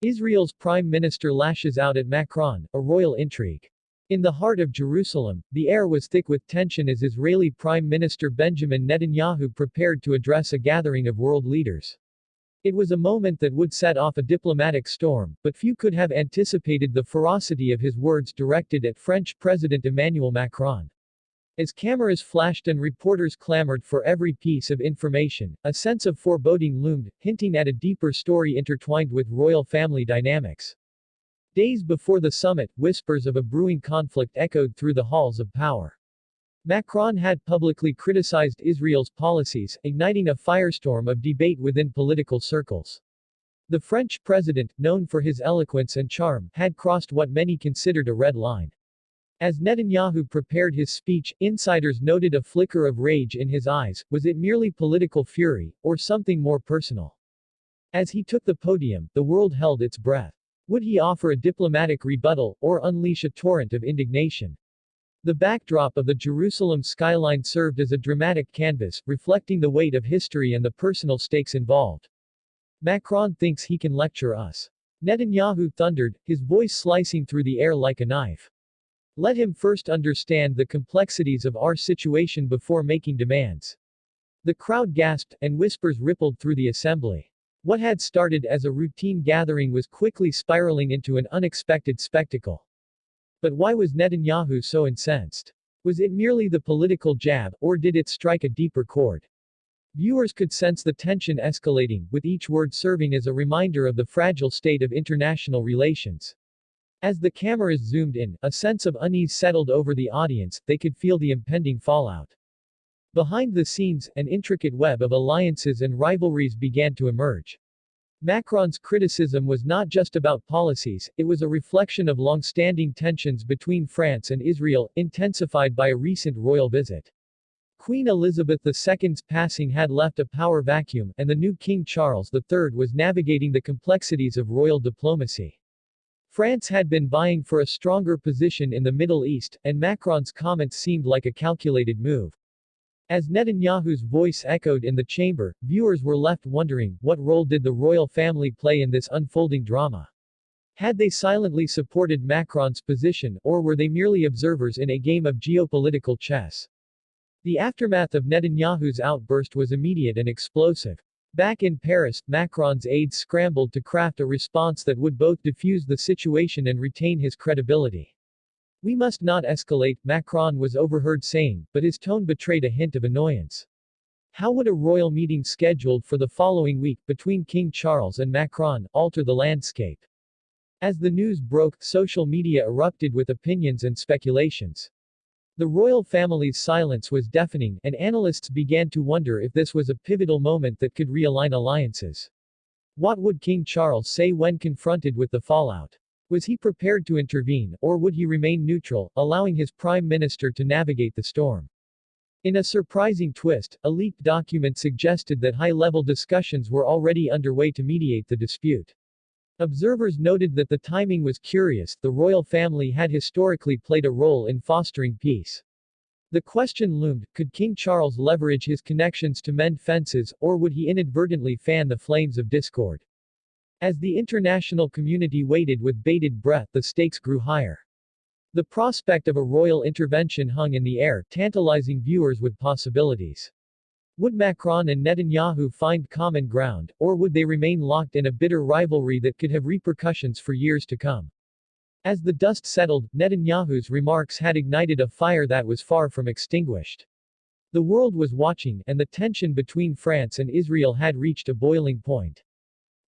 Israel's prime minister lashes out at Macron, a royal intrigue. In the heart of Jerusalem, the air was thick with tension as Israeli Prime Minister Benjamin Netanyahu prepared to address a gathering of world leaders. It was a moment that would set off a diplomatic storm, but few could have anticipated the ferocity of his words directed at French President Emmanuel Macron. As cameras flashed and reporters clamored for every piece of information, a sense of foreboding loomed, hinting at a deeper story intertwined with royal family dynamics. Days before the summit, whispers of a brewing conflict echoed through the halls of power. Macron had publicly criticized Israel's policies, igniting a firestorm of debate within political circles. The French president, known for his eloquence and charm, had crossed what many considered a red line. As Netanyahu prepared his speech, insiders noted a flicker of rage in his eyes. Was it merely political fury, or something more personal? As he took the podium, the world held its breath. Would he offer a diplomatic rebuttal, or unleash a torrent of indignation? The backdrop of the Jerusalem skyline served as a dramatic canvas, reflecting the weight of history and the personal stakes involved. Macron thinks he can lecture us. Netanyahu thundered, his voice slicing through the air like a knife. Let him first understand the complexities of our situation before making demands. The crowd gasped, and whispers rippled through the assembly. What had started as a routine gathering was quickly spiraling into an unexpected spectacle. But why was Netanyahu so incensed? Was it merely the political jab, or did it strike a deeper chord? Viewers could sense the tension escalating, with each word serving as a reminder of the fragile state of international relations. As the cameras zoomed in, a sense of unease settled over the audience. They could feel the impending fallout. Behind the scenes, an intricate web of alliances and rivalries began to emerge. Macron's criticism was not just about policies, it was a reflection of long-standing tensions between France and Israel, intensified by a recent royal visit. Queen Elizabeth II's passing had left a power vacuum, and the new King Charles III was navigating the complexities of royal diplomacy. France had been vying for a stronger position in the Middle East, and Macron's comments seemed like a calculated move. As Netanyahu's voice echoed in the chamber, viewers were left wondering, what role did the royal family play in this unfolding drama? Had they silently supported Macron's position, or were they merely observers in a game of geopolitical chess? The aftermath of Netanyahu's outburst was immediate and explosive. Back in Paris, Macron's aides scrambled to craft a response that would both defuse the situation and retain his credibility. We must not escalate, Macron was overheard saying, but his tone betrayed a hint of annoyance. How would a royal meeting scheduled for the following week, between King Charles and Macron, alter the landscape? As the news broke, social media erupted with opinions and speculations. The royal family's silence was deafening, and analysts began to wonder if this was a pivotal moment that could realign alliances. What would King Charles say when confronted with the fallout? Was he prepared to intervene, or would he remain neutral, allowing his prime minister to navigate the storm? In a surprising twist, a leaked document suggested that high-level discussions were already underway to mediate the dispute. Observers noted that the timing was curious. The royal family had historically played a role in fostering peace. The question loomed, could King Charles leverage his connections to mend fences, or would he inadvertently fan the flames of discord? As the international community waited with bated breath, the stakes grew higher. The prospect of a royal intervention hung in the air, tantalizing viewers with possibilities. Would Macron and Netanyahu find common ground, or would they remain locked in a bitter rivalry that could have repercussions for years to come? As the dust settled, Netanyahu's remarks had ignited a fire that was far from extinguished. The world was watching, and the tension between France and Israel had reached a boiling point.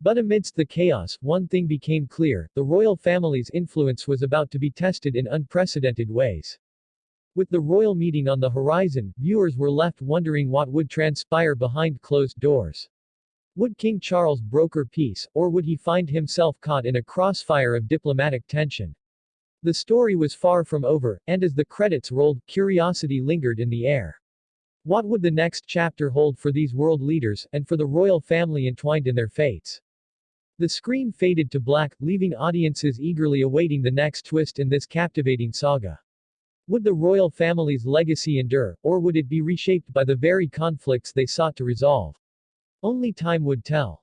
But amidst the chaos, one thing became clear: the royal family's influence was about to be tested in unprecedented ways. With the royal meeting on the horizon, viewers were left wondering what would transpire behind closed doors. Would King Charles broker peace, or would he find himself caught in a crossfire of diplomatic tension? The story was far from over, and as the credits rolled, curiosity lingered in the air. What would the next chapter hold for these world leaders, and for the royal family entwined in their fates? The screen faded to black, leaving audiences eagerly awaiting the next twist in this captivating saga. Would the royal family's legacy endure, or would it be reshaped by the very conflicts they sought to resolve? Only time would tell.